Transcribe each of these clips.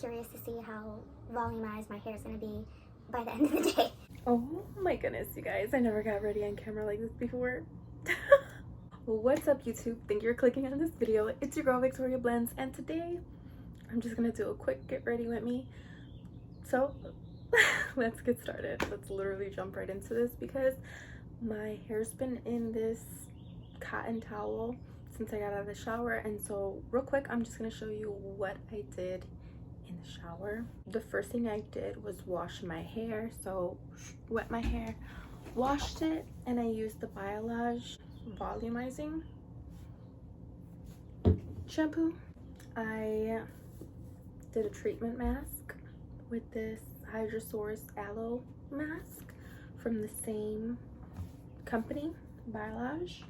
curious to see how volumized my hair is going to be by the end of the day. Oh my goodness, you guys, I never got ready on camera like this before. What's up, YouTube? Thank you for clicking on this video. It's your girl Victoria Blends, and today I'm just gonna do a quick get ready with me. So let's get started. Let's literally jump right into this because my hair's been in this cotton towel since I got out of the shower, and so real quick I'm just gonna show you what I did in the shower. The first thing I did was wash my hair. So wet my hair, washed it, and I used the Biolage volumizing shampoo. I did a treatment mask with this Hydrosource aloe mask from the same company, Biolage.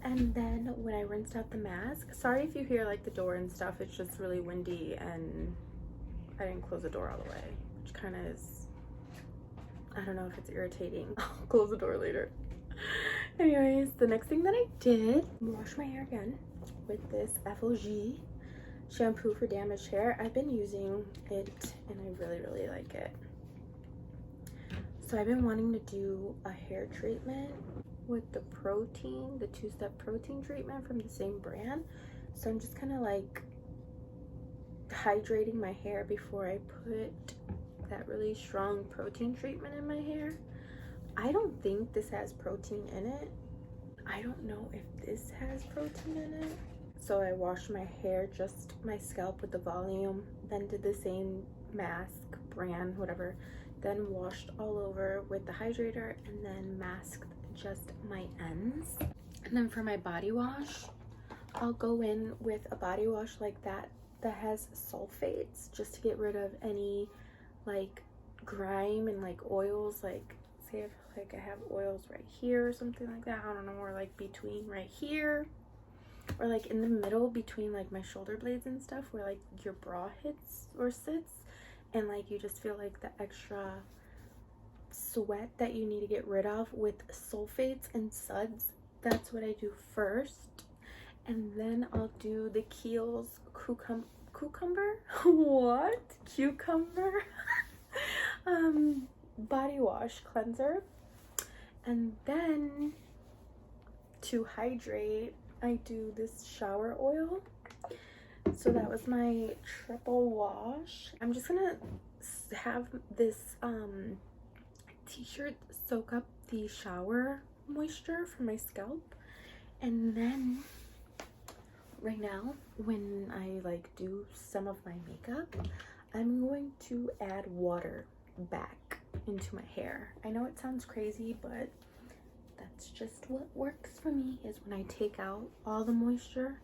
And then when I rinsed out the mask, sorry if you hear like the door and stuff, it's just really windy and I didn't close the door all the way, which kind of is, I don't know if it's irritating. I'll close the door later. Anyways, the next thing that I did, wash my hair again with this FLG shampoo for damaged hair. I've been using it and I really like it. So I've been wanting to do a hair treatment with the protein, the 2-step protein treatment from the same brand. So I'm just kind of like hydrating my hair before I put that really strong protein treatment in my hair. I don't think this has protein in it. I don't know if this has protein in it. So I washed my hair, just my scalp with the volume, then did the same mask, brand, whatever, then washed all over with the hydrator, and then masked just my ends. And then for my body wash, I'll go in with a body wash like that has sulfates, just to get rid of any like grime and like oils, like say if like I have oils right here or something like that, I don't know, or like between right here, or like in the middle between like my shoulder blades and stuff, where like your bra hits or sits, and like you just feel like the extra sweat that you need to get rid of with sulfates and suds. That's what I do first, and then I'll do the Kiehl's cucumber what cucumber body wash cleanser. And then to hydrate, I do this shower oil. So that was my triple wash. I'm just gonna have this t-shirt soak up the shower moisture from my scalp, and then right now when I like do some of my makeup, I'm going to add water back into my hair. I know it sounds crazy, but that's just what works for me, is when I take out all the moisture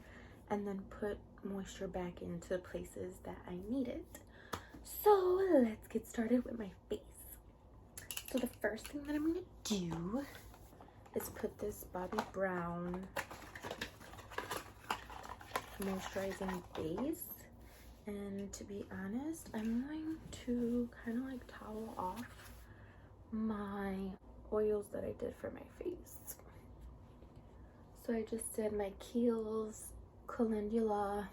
and then put moisture back into the places that I need it. So let's get started with my face. So the first thing that I'm gonna do is put this Bobbi Brown moisturizing base. And to be honest, I'm going to kind of like towel off my oils that I did for my face. So I just did my Kiehl's Calendula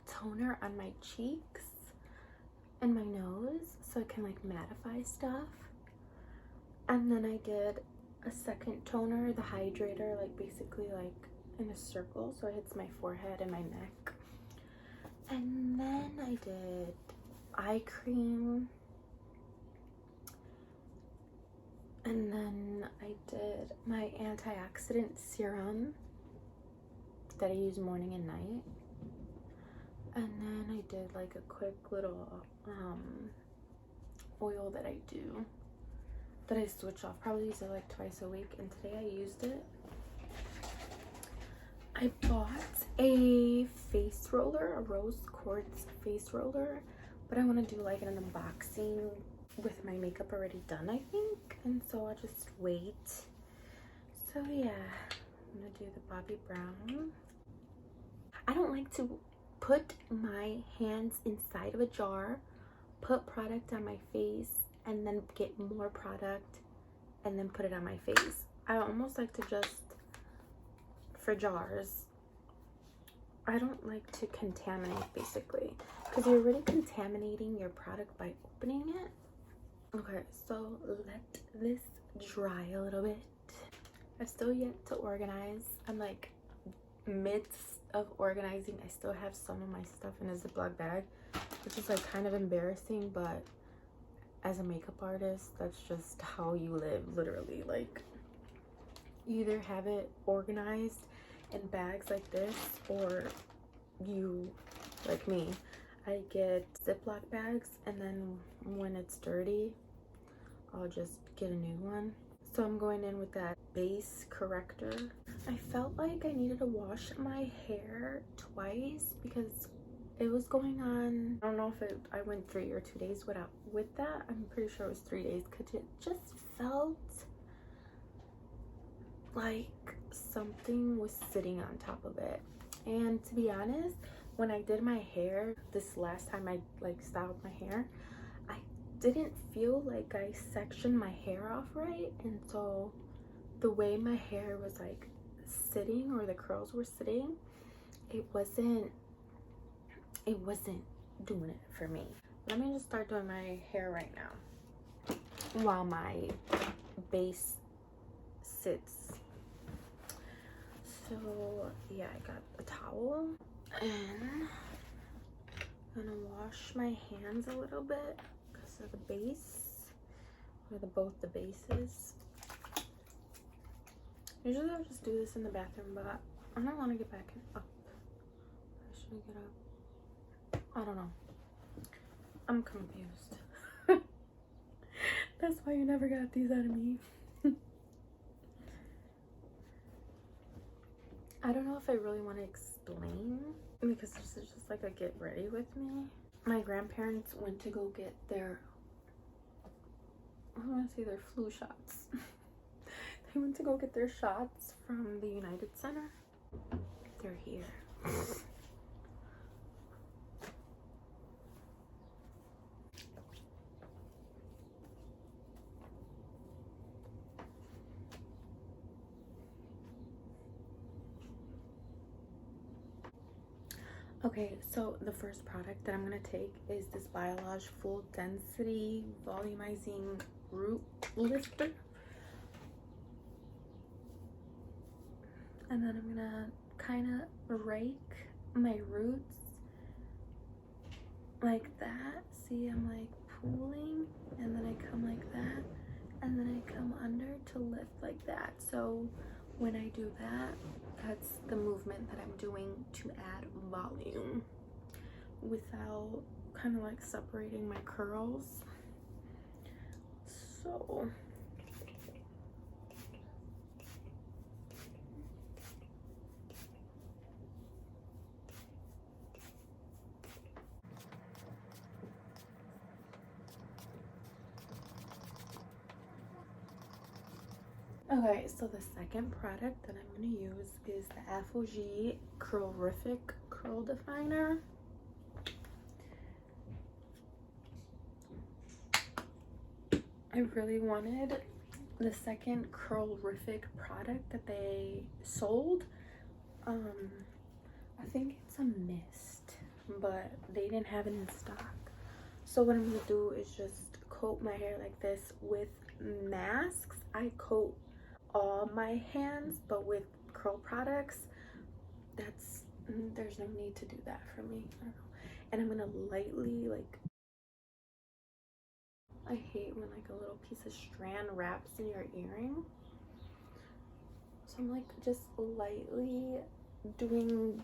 toner on my cheeks and my nose so it can like mattify stuff. And then I did a second toner, the hydrator, like basically like in a circle, so it hits my forehead and my neck. And then I did eye cream, and then I did my antioxidant serum that I use morning and night. And then I did like a quick little oil that I do, that I switch off, probably use it like twice a week, and today I used it. I bought a face roller, a rose quartz face roller, but I want to do like an unboxing with my makeup already done, I think, and so I'll just wait. So yeah, I'm gonna do the Bobbi Brown. I don't like to put my hands inside of a jar, put product on my face, and then get more product and then put it on my face. I almost like to just, for jars, I don't like to contaminate, basically, because you're already contaminating your product by opening it. Okay, so let this dry a little bit. I've still yet to organize. I'm like midst of organizing. I still have some of my stuff in a Ziploc bag, which is like kind of embarrassing, but as a makeup artist, that's just how you live, literally. Like, you either have it organized in bags like this, or you, like me, I get Ziploc bags, and then when it's dirty, I'll just get a new one. So I'm going in with that base corrector. I felt like I needed to wash my hair twice because it was going on, I don't know if I went 3 or 2 days with that. I'm pretty sure it was 3 days, because it just felt like something was sitting on top of it. And to be honest, when I did my hair this last time I like styled my hair, I didn't feel like I sectioned my hair off right, and so the way my hair was like sitting, or the curls were sitting, it wasn't doing it for me. Let me just start doing my hair right now while my base sits. So yeah, I got a towel, and I'm gonna wash my hands a little bit because of the base, or both the bases. Usually I'll just do this in the bathroom, but I don't want to get back up. I should get up. I don't know. I'm confused. That's why you never got these out of me. I don't know if I really want to explain, because this is just like a get ready with me. My grandparents went to go get their, I want to say their flu shots. They went to go get their shots from the United Center. They're here. Okay, so the first product that I'm gonna take is this Biolage Full Density Volumizing Root Lifter. And then I'm gonna kind of rake my roots like that. See, I'm like pulling, and then I come like that, and then I come under to lift like that. So when I do that, that's the movement that I'm doing to add volume without kind of like separating my curls. So okay, so the second product that I'm going to use is the Apogee Curlrific Curl Definer. I really wanted the second Curlrific product that they sold. I think it's a mist, but they didn't have it in stock. So what I'm going to do is just coat my hair like this with masks. I coat all my hands, but with curl products, there's no need to do that for me. I don't know. And I'm gonna lightly, like, I hate when like a little piece of strand wraps in your earring, so I'm like just lightly doing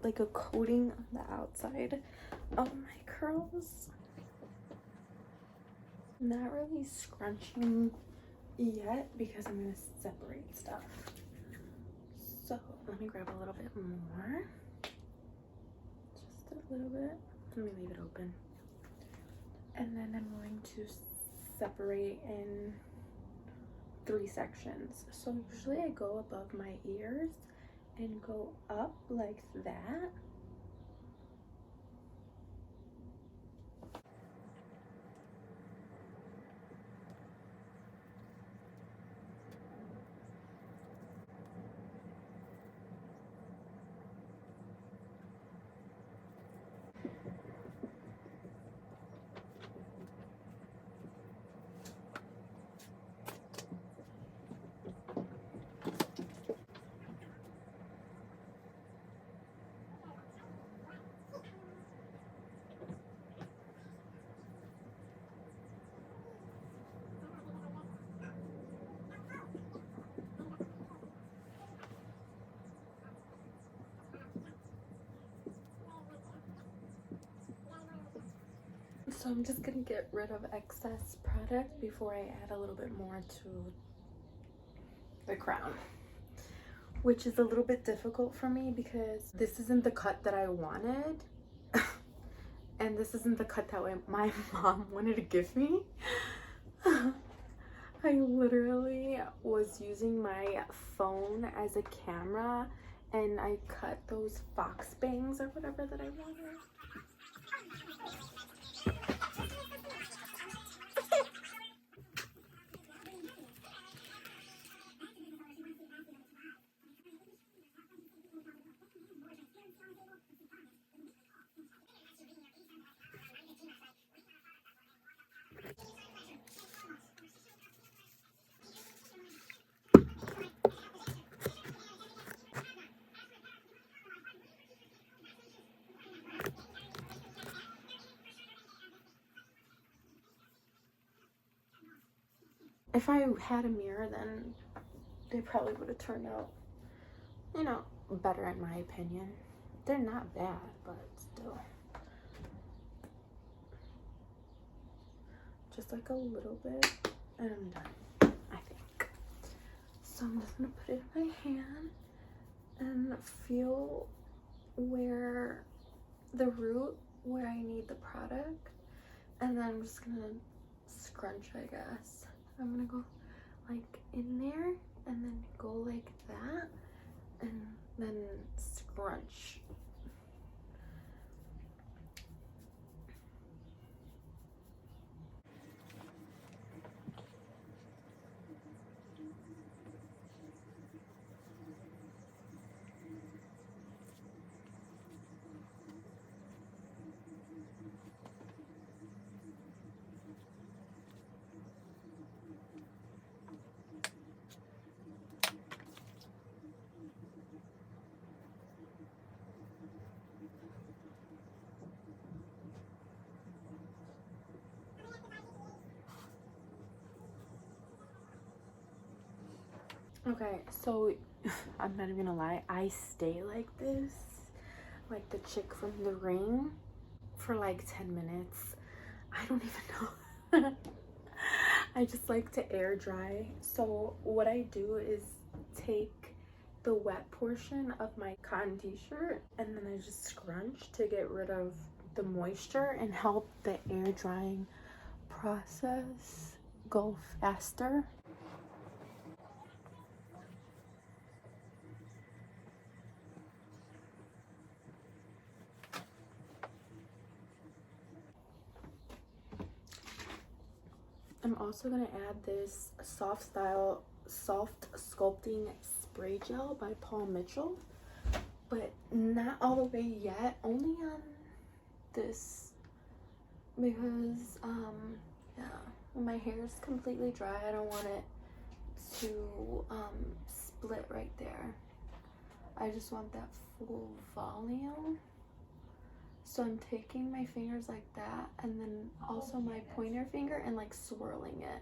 like a coating on the outside of my curls. Not really scrunching yet because I'm gonna separate stuff. So let me grab a little bit more, just a little bit. Let me leave it open, and then I'm going to separate in 3 sections. So usually I go above my ears and go up like that. So I'm just gonna get rid of excess product before I add a little bit more to the crown, which is a little bit difficult for me because this isn't the cut that I wanted. And this isn't the cut that my mom wanted to give me. I literally was using my phone as a camera and I cut those fox bangs or whatever that I wanted. If I had a mirror, then they probably would have turned out, you know, better in my opinion. They're not bad, but still. Just like a little bit, and I'm done, I think. So I'm just gonna put it in my hand and feel where the root, where I need the product, and then I'm just gonna scrunch, I guess. I'm gonna go like in there and then go like that and then scrunch. Okay, so I'm not even gonna lie, I stay like this, like the chick from The Ring, for like 10 minutes. I don't even know. I just like to air dry. So what I do is take the wet portion of my cotton t-shirt and then I just scrunch to get rid of the moisture and help the air drying process go faster. I'm also gonna add this soft sculpting spray gel by Paul Mitchell, but not all the way yet, only on this, because yeah, when my hair is completely dry, I don't want it to split right there. I just want that full volume. So I'm taking my fingers like that and then also my pointer finger and like swirling it.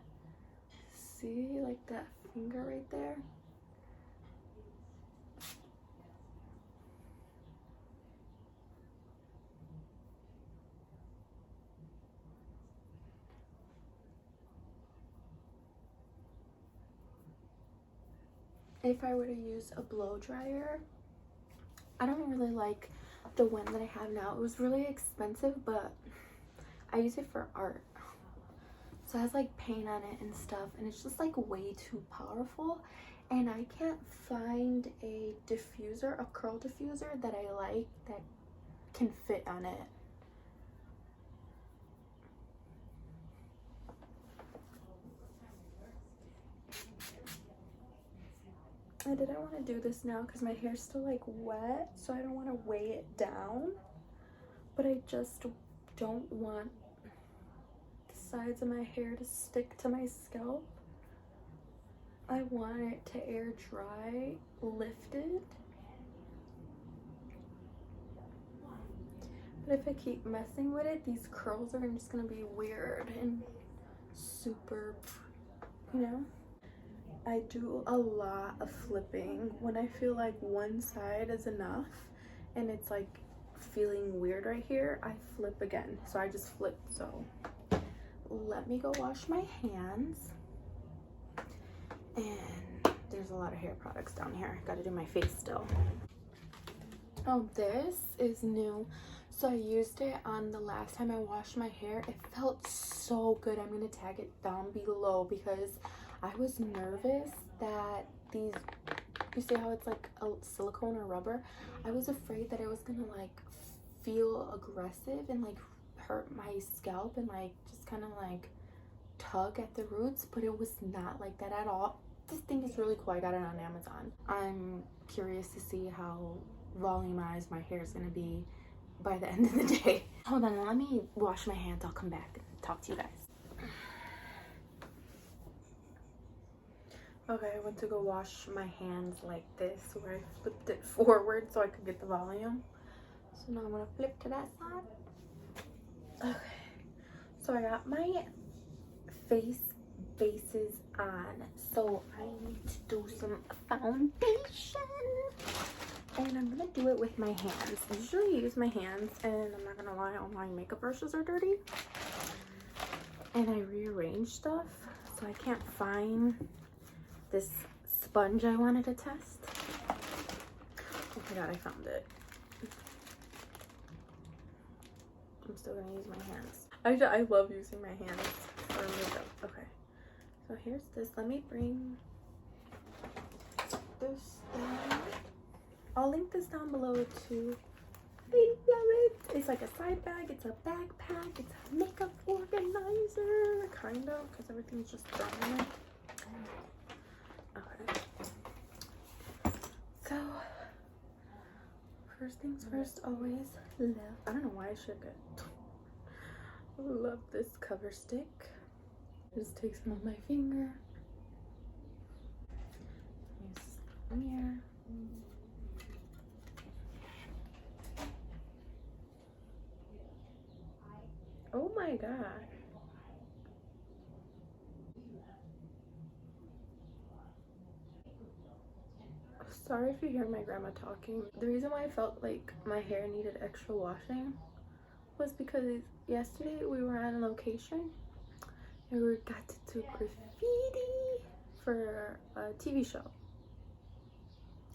See, like that finger right there? If I were to use a blow dryer, I don't really like the one that I have now. It was really expensive, but I use it for art. So it has like paint on it and stuff, and it's just like way too powerful. And I can't find a diffuser, a curl diffuser that I like that can fit on it. I didn't want to do this now because my hair's still like wet, so I don't want to weigh it down, but I just don't want the sides of my hair to stick to my scalp. I want it to air dry, lifted. But if I keep messing with it, these curls are just gonna be weird and super, you know? I do a lot of flipping when I feel like one side is enough and it's like feeling weird right here, I flip again. So I just flipped. So let me go wash my hands. And there's a lot of hair products down here. Got to do my face still. Oh, this is new. So I used it on the last time I washed my hair. It felt so good. I'm going to tag it down below because I was nervous that these, you see how it's like a silicone or rubber? I was afraid that it was going to like feel aggressive and like hurt my scalp and like just kind of like tug at the roots, but it was not like that at all. This thing is really cool. I got it on Amazon. I'm curious to see how volumized my hair is going to be by the end of the day. Hold on, let me wash my hands. I'll come back and talk to you guys. Okay, I went to go wash my hands like this, where I flipped it forward so I could get the volume. So now I'm gonna flip to that side. Okay, so I got my bases on, so I need to do some foundation. And I'm gonna do it with my hands. I usually use my hands, and I'm not gonna lie, all my makeup brushes are dirty. And I rearranged stuff, so I can't find this sponge I wanted to test. Oh my god, I found it. I'm still gonna use my hands. I love using my hands for makeup. Okay, so here's this. Let me bring this down. I'll link this down below too. I love it. It's like a side bag, it's a backpack, it's a makeup organizer, kind of, because everything's just thrown in it. Okay. So, first things first, always love, I don't know why I shook it. Love this cover stick. Just take some on my finger. Use some here. Oh my god. Sorry if you hear my grandma talking. The reason why I felt like my hair needed extra washing was because yesterday we were on location and we got to do graffiti for a TV show.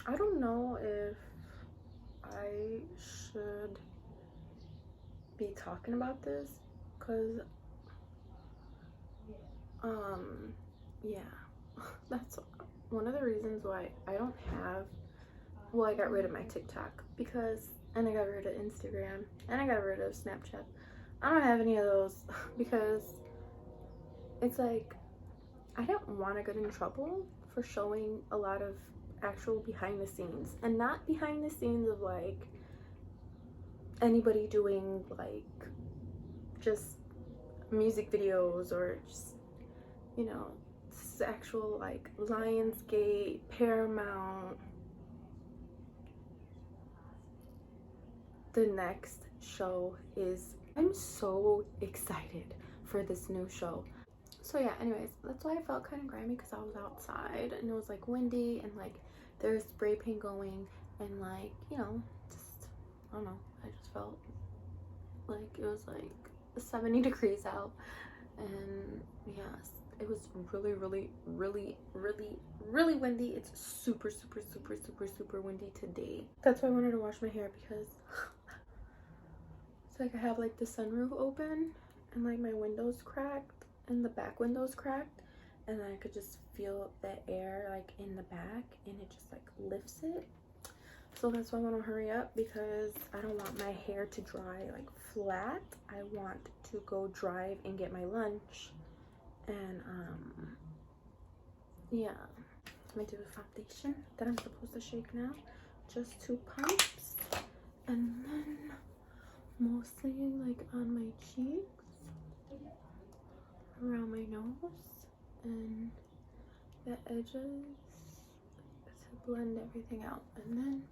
I don't know if I should be talking about this because yeah, that's one of the reasons why I don't have, well, I got rid of my TikTok because, and I got rid of Instagram, and I got rid of Snapchat. I don't have any of those because it's like I don't want to get in trouble for showing a lot of actual behind the scenes, and not behind the scenes of like anybody doing like just music videos or just, you know, actual like Lionsgate, Paramount. The next show is, I'm so excited for this new show. So yeah, anyways, that's why I felt kind of grimy, because I was outside and it was like windy and like there's spray paint going and like, you know, just, I don't know, I just felt like it was like 70 degrees out. And yes, it was really windy. It's super windy today. That's why I wanted to wash my hair, because it's like I have like the sunroof open and like my windows cracked and the back windows cracked, and I could just feel the air like in the back and it just like lifts it. So that's why I want to hurry up, because I don't want my hair to dry like flat. I want to go drive and get my lunch. And yeah, let me do the foundation that I'm supposed to shake now. Just 2 pumps, and then mostly like on my cheeks, around my nose, and the edges to blend everything out. And then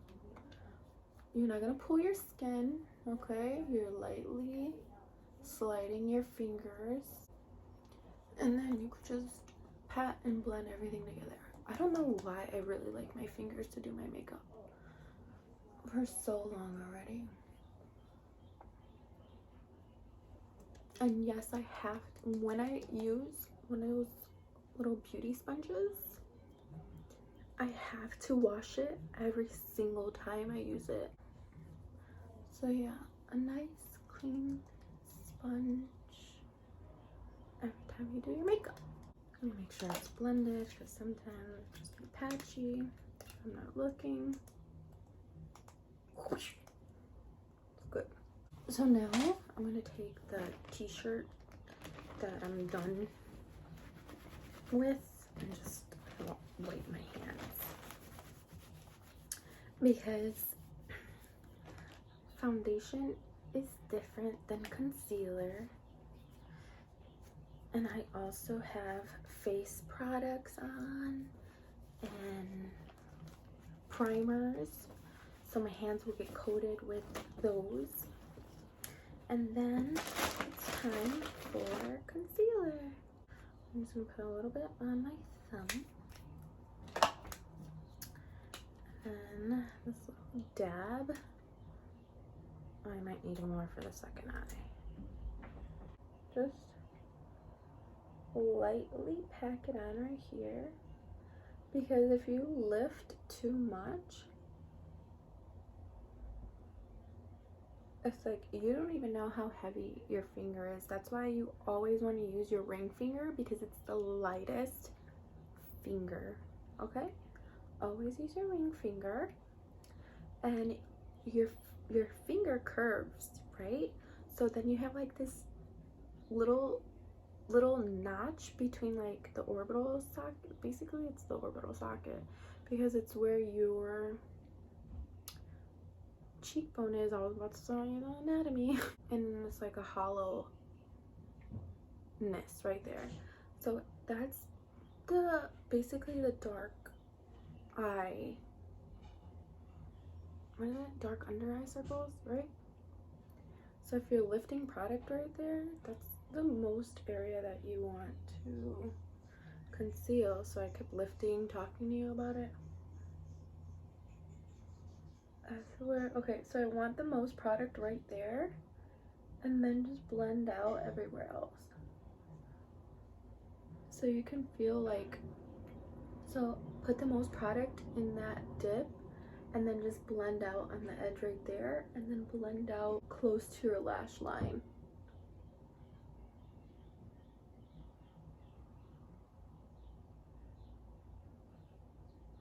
you're not gonna pull your skin, okay? You're lightly sliding your fingers, and then you could just pat and blend everything together. I don't know why I really like my fingers to do my makeup for so long already. And yes, I have to, when I use one of those little beauty sponges, I have to wash it every single time I use it. So yeah, a nice clean sponge every time you do your makeup. I'm gonna make sure it's blended because sometimes it just be patchy if I'm not looking. It's good. So now I'm gonna take the t-shirt that I'm done with and just wipe my hands, because foundation is different than concealer, and I also have face products on and primers, so my hands will get coated with those. And then it's time for concealer. I'm just gonna put a little bit on my thumb and this little dab. Oh, I might need more for the second eye. Just lightly pack it on right here, because if you lift too much, it's like you don't even know how heavy your finger is. That's why you always want to use your ring finger, because it's the lightest finger. Okay, always use your ring finger. And your finger curves, right? So then you have like this little notch between like the orbital socket. Basically it's the orbital socket, because it's where your cheekbone is. I was about to show you the anatomy. And it's like a hollowness right there. So that's basically the dark eye, what is it, dark under eye circles, right? So if you're lifting product right there, that's the most area that you want to conceal. So I kept lifting, talking to you about it. That's where, okay, so I want the most product right there, and then just blend out everywhere else. So you can feel like, so put the most product in that dip, and then just blend out on the edge right there, and then blend out close to your lash line.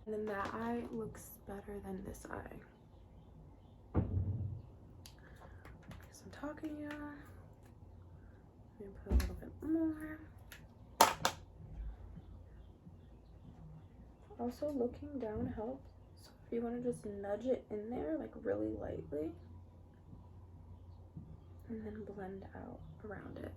And then that eye looks better than this eye. So I'm talking to you. I'm gonna put a little bit more. Also, looking down helps. So if you want to just nudge it in there, like really lightly, and then blend out around it.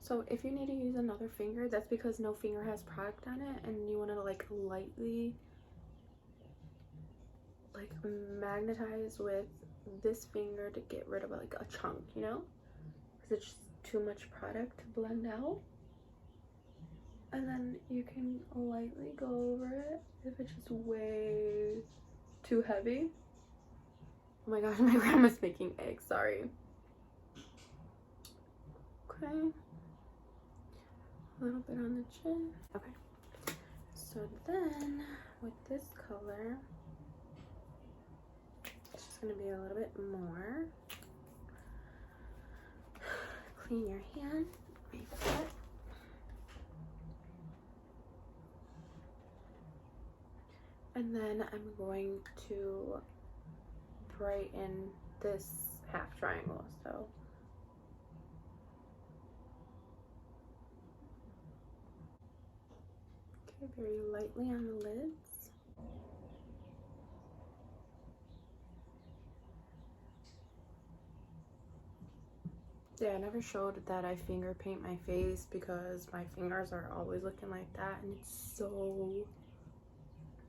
So if you need to use another finger, that's because no finger has product on it, and you want to like lightly like magnetize with this finger to get rid of like a chunk, you know, because it's just too much product to blend out. And then you can lightly go over it if it's just way too heavy. Oh my gosh, my grandma's making eggs, sorry. Okay, a little bit on the chin. Okay, so then with this color, it's just gonna be a little bit more. Clean your hand, my foot. And then I'm going to brighten this half triangle. So okay, very lightly on the lids. Yeah, I never showed that I finger paint my face because my fingers are always looking like that, and it's so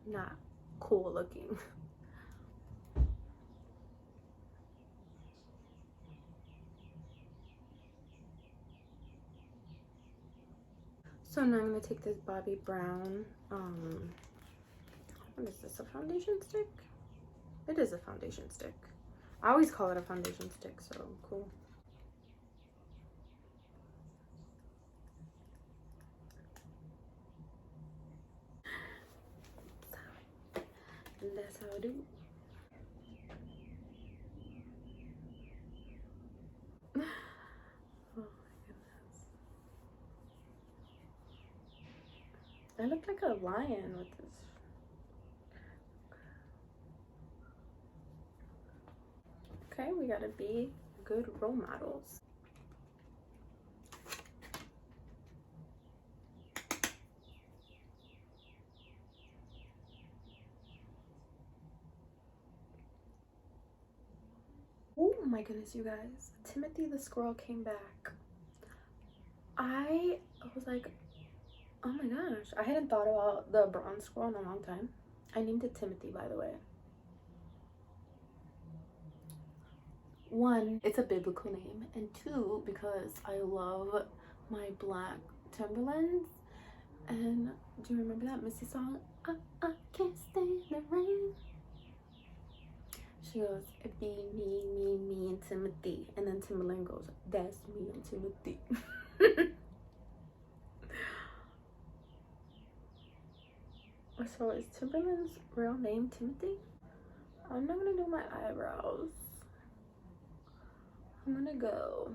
not cool looking. So now I'm gonna take this Bobbi Brown, what is this, a foundation stick? It is a foundation stick. I always call it a foundation stick, so cool. And that's how I do. Oh my goodness. I look like a lion with this. Okay, we gotta be good role models. Oh my goodness, you guys. Timothy the squirrel came back. I was like, oh my gosh. I hadn't thought about the bronze squirrel in a long time. I named it Timothy, by the way. One, it's a biblical name, and two, because I love my black Timberlands. And do you remember that Missy song? I can't stand the rain. She goes, it be me and Timothy. And then Timberland goes, that's me and Timothy. So is Timberland's real name Timothy? I'm not gonna do my eyebrows. I'm gonna go.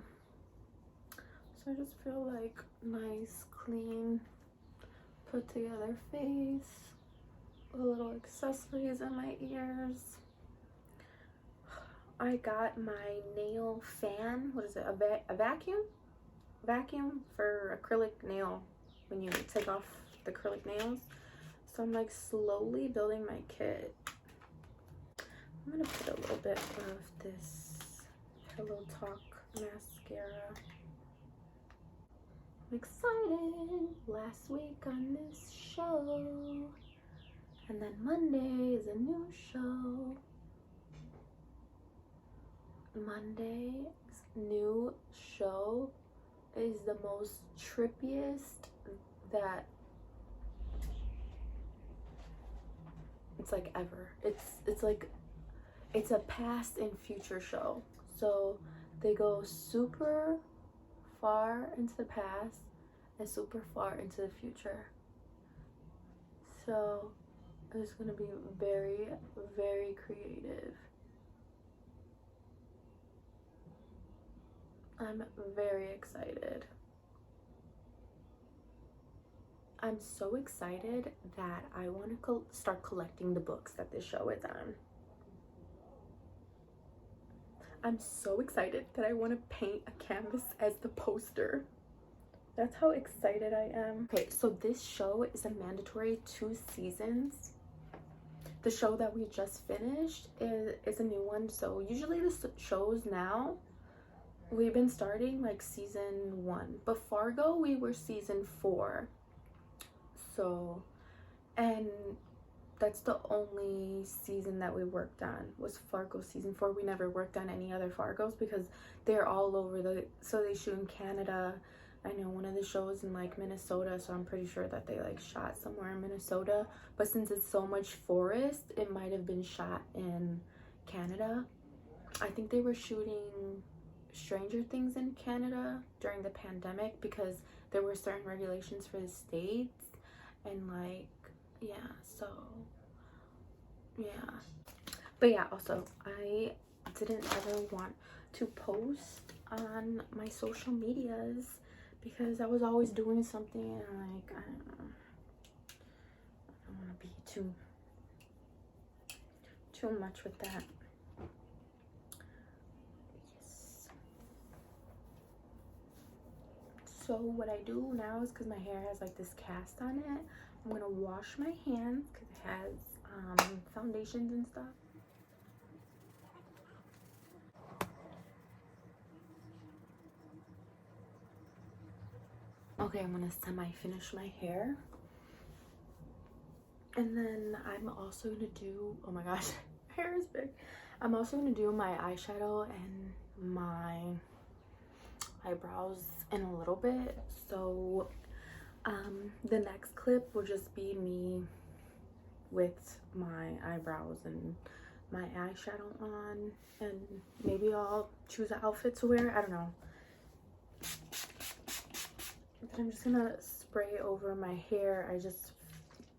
So I just feel like nice, clean, put together face, a little accessories in my ears. I got my nail fan. What is it? A vacuum? Vacuum for acrylic nail when you take off the acrylic nails. So I'm like slowly building my kit. I'm gonna put a little bit of this Pillow Talk mascara. I'm excited. Last week on this show. And then Monday is a new show. Monday's new show is the most trippiest that it's like ever. It's like it's a past and future show. So they go super far into the past and super far into the future. So it's gonna be very, very creative. I'm very excited. I'm so excited that I want to start collecting the books that this show is on. I'm so excited that I want to paint a canvas as the poster. That's how excited I am. Okay, so this show is a mandatory 2 seasons. The show that we just finished is a new one. So usually the shows now, we've been starting like season 1. But Fargo, we were season 4. So, and that's the only season that we worked on was Fargo season 4. We never worked on any other Fargos because they're all over so they shoot in Canada. I know one of the shows in like Minnesota, so I'm pretty sure that they like shot somewhere in Minnesota. But since it's so much forest, it might have been shot in Canada. I think they were shooting Stranger Things in Canada during the pandemic because there were certain regulations for the states. And like, yeah, so yeah. But yeah, also I didn't ever want to post on my social medias because I was always doing something and like, I don't know, I don't want to be too much with that. Yes. So what I do now is, because my hair has like this cast on it, I'm gonna wash my hands because it has foundations and stuff. Okay, I'm gonna semi-finish my hair. And then I'm also gonna do, oh my gosh, my hair is big. I'm also gonna do my eyeshadow and my eyebrows in a little bit. So The next clip will just be me with my eyebrows and my eyeshadow on, and maybe I'll choose an outfit to wear. I don't know. But I'm just gonna spray over my hair. I just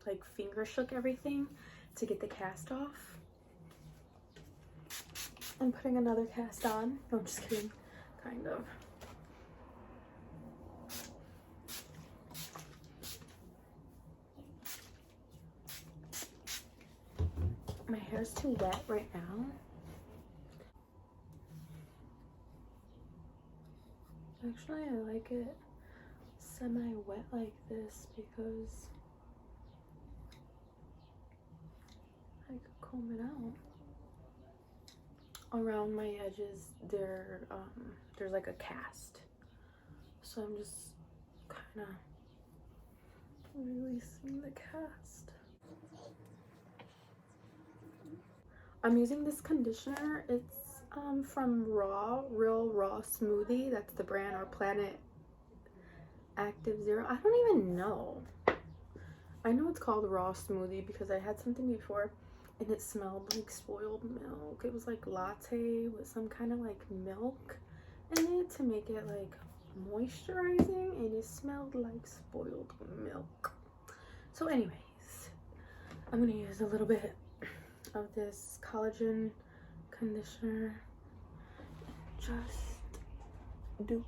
like finger shook everything to get the cast off. I'm putting another cast on. No, I'm just kidding. Kind of. My hair's too wet right now. Actually, I like it semi-wet like this because I could comb it out. Around my edges, there's like a cast. So I'm just kind of releasing the cast. I'm using this conditioner. It's from Real Raw Smoothie. That's the brand, or Planet Active Zero. I don't even know. I know it's called Raw Smoothie because I had something before and it smelled like spoiled milk. It was like latte with some kind of like milk in it to make it like moisturizing, and it smelled like spoiled milk. So anyways, I'm gonna use a little bit of this collagen conditioner and just do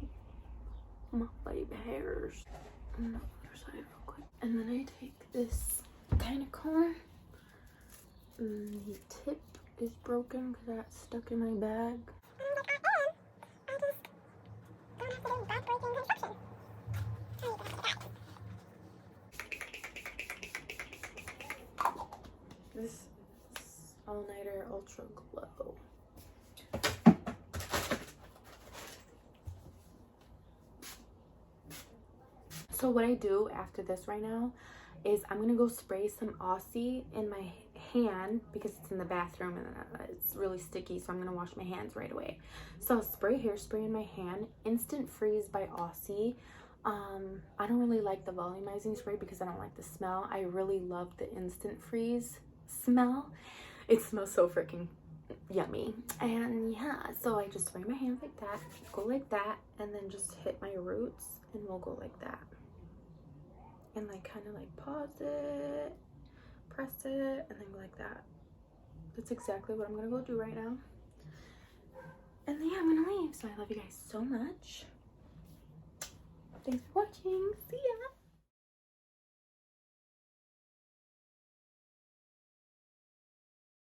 my baby hairs on the other side real quick. And then I take this kind of comb. The tip is broken because I got stuck in my bag. This is All Nighter Ultra Glow. So what I do after this right now is I'm gonna go spray some Aussie in my hand because it's in the bathroom and it's really sticky, so I'm gonna wash my hands right away. So I'll spray hairspray in my hand. Instant Freeze by Aussie. I don't really like the volumizing spray because I don't like the smell. I really love the Instant Freeze smell. It smells so freaking yummy. And yeah, so I just spray my hands like that, go like that, and then just hit my roots, and we'll go like that. And like kind of like pause it, press it, and then go like that. That's exactly what I'm gonna go do right now. And then yeah, I'm gonna leave. So I love you guys so much. Thanks for watching. See ya.